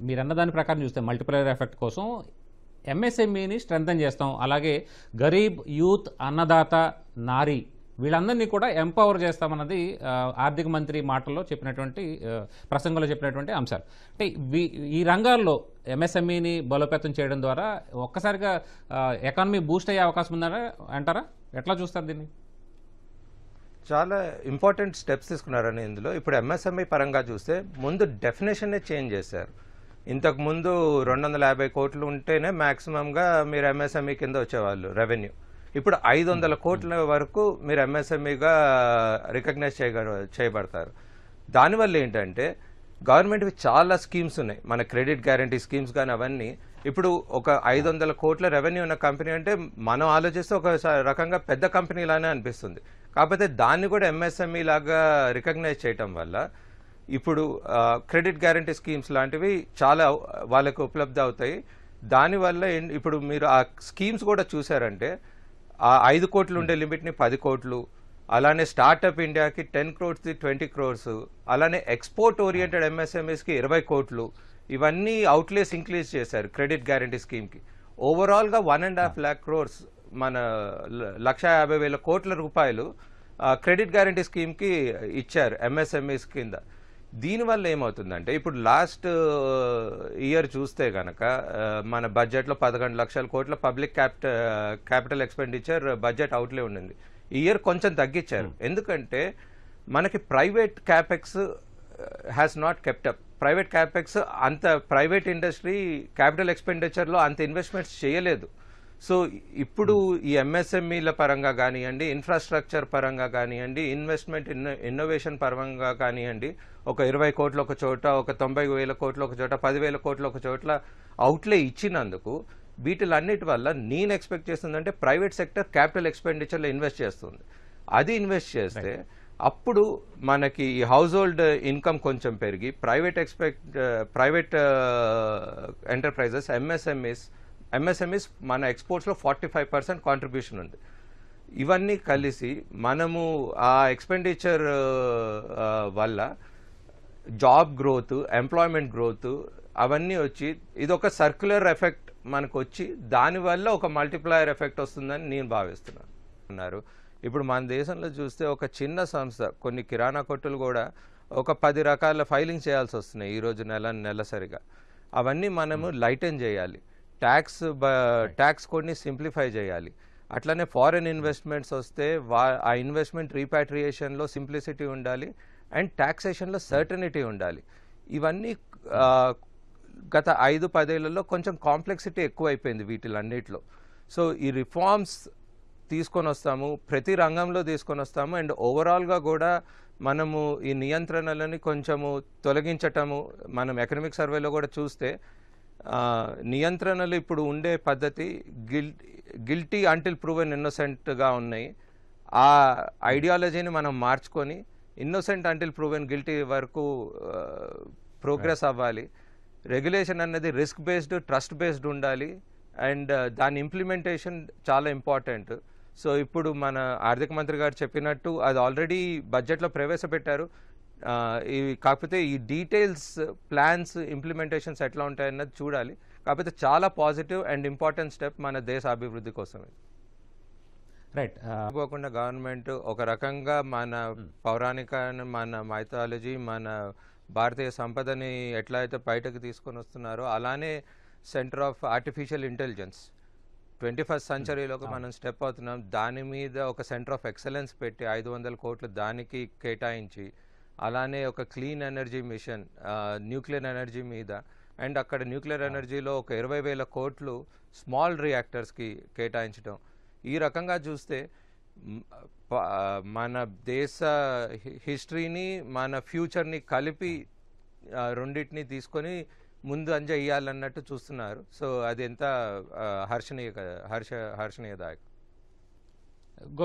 మీరన్న దాని ప్రకారం చూస్తే మల్టిప్లయర్ ఎఫెక్ట్ కోసం ఎంఎస్ఎంఈని స్ట్రెంథన్ చేస్తాం, అలాగే గరీబ్ యూత్ అన్నదాత నారీ వీళ్ళందరినీ కూడా ఎంపవర్ చేస్తామన్నది ఆర్థిక మంత్రి మాటల్లో చెప్పినటువంటి ప్రసంగంలో చెప్పినటువంటి అంశాలు. అంటే ఈ రంగాల్లో ఎంఎస్ఎంఈని బలోపేతం చేయడం ద్వారా ఒక్కసారిగా ఎకానమీ బూస్ట్ అయ్యే అవకాశం ఉందని అంటారా? ఎట్లా చూస్తారు దీన్ని? చాలా ఇంపార్టెంట్ స్టెప్స్ తీసుకున్నారని ఇందులో. ఇప్పుడు ఎంఎస్ఎంఈ పరంగా చూస్తే ముందు డెఫినేషన్నే చేంజ్ చేశారు. ఇంతకు ముందు 250 కోట్లు ఉంటేనే మ్యాక్సిమంగా మీరు ఎంఎస్ఎంఈ కింద వచ్చేవాళ్ళు రెవెన్యూ. ఇప్పుడు 500 కోట్ల వరకు మీరు ఎంఎస్ఎంఈగా రికగ్నైజ్ చేయబడతారు. దానివల్ల ఏంటంటే గవర్నమెంట్వి చాలా స్కీమ్స్ ఉన్నాయి, మన క్రెడిట్ గ్యారంటీ స్కీమ్స్ కానీ అవన్నీ. ఇప్పుడు ఒక 500 కోట్ల రెవెన్యూ ఉన్న కంపెనీ అంటే మనం ఆలోచిస్తే ఒక రకంగా పెద్ద కంపెనీ లానే అనిపిస్తుంది. కాకపోతే దాన్ని కూడా ఎంఎస్ఎంఈ లాగా రికగ్నైజ్ చేయటం వల్ల ఇప్పుడు క్రెడిట్ గ్యారంటీ స్కీమ్స్ లాంటివి చాలా వాళ్ళకు ఉపలబ్ధి అవుతాయి. దానివల్ల ఇప్పుడు మీరు ఆ స్కీమ్స్ కూడా చూసారంటే ఆ 5 కోట్లు ఉండే లిమిట్ని 10 కోట్లు, అలానే స్టార్టప్ ఇండియాకి 10 crores 20 crores, అలానే ఎక్స్పోర్ట్ ఓరియంటెడ్ ఎంఎస్ఎంఈస్కి 20 కోట్లు, ఇవన్నీ అవుట్లేస్ ఇంక్రీజ్ చేశారు క్రెడిట్ గ్యారంటీ స్కీమ్కి. ఓవరాల్గా 1.5 lakh crores మన 1,50,000 కోట్ల రూపాయలు క్రెడిట్ గ్యారంటీ స్కీమ్కి ఇచ్చారు ఎంఎస్ఎంఈస్ కింద. దీనివల్ల ఏమవుతుందంటే ఇప్పుడు లాస్ట్ ఇయర్ చూస్తే కనుక మన బడ్జెట్లో 11 లక్షల కోట్ల పబ్లిక్ క్యాపిటల్ ఎక్స్పెండిచర్ బడ్జెట్ అవుట్లే ఉండింది. ఈ ఇయర్ కొంచెం తగ్గించారు, ఎందుకంటే మనకి private capex has not kept up. Private capex అంత ప్రైవేట్ ఇండస్ట్రీ క్యాపిటల్ ఎక్స్పెండిచర్లో అంత ఇన్వెస్ట్మెంట్స్ చేయలేదు. సో ఇప్పుడు ఈ ఎంఎస్ఎంఈల పరంగా కానివ్వండి, ఇన్ఫ్రాస్ట్రక్చర్ పరంగా కానివ్వండి, ఇన్వెస్ట్మెంట్ ఇన్నోవేషన్ పరంగా కానివ్వండి, ఒక 20 కోట్లు ఒక చోట, ఒక 90,000 కోట్లు ఒక చోట, 10,000 కోట్లు ఒక చోట్ల అవుట్లే ఇచ్చినందుకు వీటిలన్నిటి వల్ల నేను ఎక్స్పెక్ట్ చేస్తుందంటే ప్రైవేట్ సెక్టర్ క్యాపిటల్ ఎక్స్పెండిచర్లో ఇన్వెస్ట్ చేస్తుంది. అది ఇన్వెస్ట్ చేస్తే అప్పుడు మనకి ఈ హౌస్ హోల్డ్ ఇన్కమ్ కొంచెం పెరిగి ప్రైవేట్ ఎంటర్ప్రైజెస్ ఎంఎస్ఎంఈస్ మన ఎక్స్పోర్ట్స్లో 45% కాంట్రిబ్యూషన్ ఉంది. ఇవన్నీ కలిసి మనము ఆ ఎక్స్పెండిచర్ వల్ల జాబ్ గ్రోత్, ఎంప్లాయ్మెంట్ గ్రోత్ అవన్నీ వచ్చి ఇదొక సర్క్యులర్ ఎఫెక్ట్ మనకు వచ్చి దానివల్ల ఒక మల్టిప్లయర్ ఎఫెక్ట్ వస్తుందని నేను భావిస్తున్నాను. ఇప్పుడు మన దేశంలో చూస్తే ఒక చిన్న సంస్థ, కొన్ని కిరాణా కొట్టులు కూడా ఒక 10 రకాల ఫైలింగ్ చేయాల్సి వస్తున్నాయి ఈరోజు నెలసరిగా. అవన్నీ మనము లైటెన్ చేయాలి, ట్యాక్స్ కోడ్ని సింప్లిఫై చేయాలి. అట్లనే ఫారెన్ ఇన్వెస్ట్మెంట్స్ వస్తే ఆ ఇన్వెస్ట్మెంట్ రీపాట్రియేషన్లో సింప్లిసిటీ ఉండాలి అండ్ ట్యాక్సేషన్లో సర్టనిటీ ఉండాలి. ఇవన్నీ గత 5-10 ఏళ్లలో కొంచెం కాంప్లెక్సిటీ ఎక్కువైపోయింది వీటిలన్నిటిలో. సో ఈ రిఫార్మ్స్ తీసుకొని వస్తాము, ప్రతి రంగంలో తీసుకొని వస్తాము అండ్ ఓవరాల్గా కూడా మనము ఈ నియంత్రణలని కొంచెము తొలగించటము. మనం ఎకనామిక్ సర్వేలో కూడా చూస్తే నియంత్రణలు ఇప్పుడు ఉండే పద్ధతి గిల్టీ అంటిల్ ప్రూవెన్ ఇన్నోసెంట్గా ఉన్నాయి. ఆ ఐడియాలజీని మనం మార్చుకొని ఇన్నోసెంట్ అంటిల్ ప్రూవెన్ గిల్టీ వరకు ప్రోగ్రెస్ అవ్వాలి. రెగ్యులేషన్ అనేది రిస్క్ బేస్డ్, ట్రస్ట్ బేస్డ్ ఉండాలి అండ్ దాని ఇంప్లిమెంటేషన్ చాలా ఇంపార్టెంట్. సో ఇప్పుడు మన ఆర్థిక మంత్రి గారు చెప్పినట్టు అది ఆల్రెడీ బడ్జెట్లో ప్రవేశపెట్టారు. కాకపోతే ఈ డీటెయిల్స్, ప్లాన్స్, ఇంప్లిమెంటేషన్స్ ఎట్లా ఉంటాయన్నది చూడాలి. కాకపోతే చాలా పాజిటివ్ అండ్ ఇంపార్టెంట్ స్టెప్ మన దేశ అభివృద్ధి కోసమే. రైట్. అనుకోకుండా గవర్నమెంట్ ఒక రకంగా మన పౌరాణిక, మన మైథాలజీ, మన భారతీయ సంపదని ఎట్లా అయితే బయటకు తీసుకొని వస్తున్నారో అలానే centre of artificial intelligence 21st సెంచరీలోకి మనం స్టెప్ అవుతున్నాం. దాని మీద ఒక సెంటర్ ఆఫ్ ఎక్సలెన్స్ పెట్టి 500 కోట్లు దానికి కేటాయించి, అలానే ఒక clean energy mission nuclear energy మీద అండ్ అక్కడ న్యూక్లియర్ ఎనర్జీలో ఒక 20,000 కోట్లు స్మాల్ రియాక్టర్స్కి కేటాయించడం. ఈ రకంగా చూస్తే మన దేశ హిస్టరీని, మన ఫ్యూచర్ని కలిపి రెండింటిని తీసుకొని ముందు అంజయ్యాలన్నట్టు చూస్తున్నారు. సో అది ఎంత హర్షణీయదాయకం.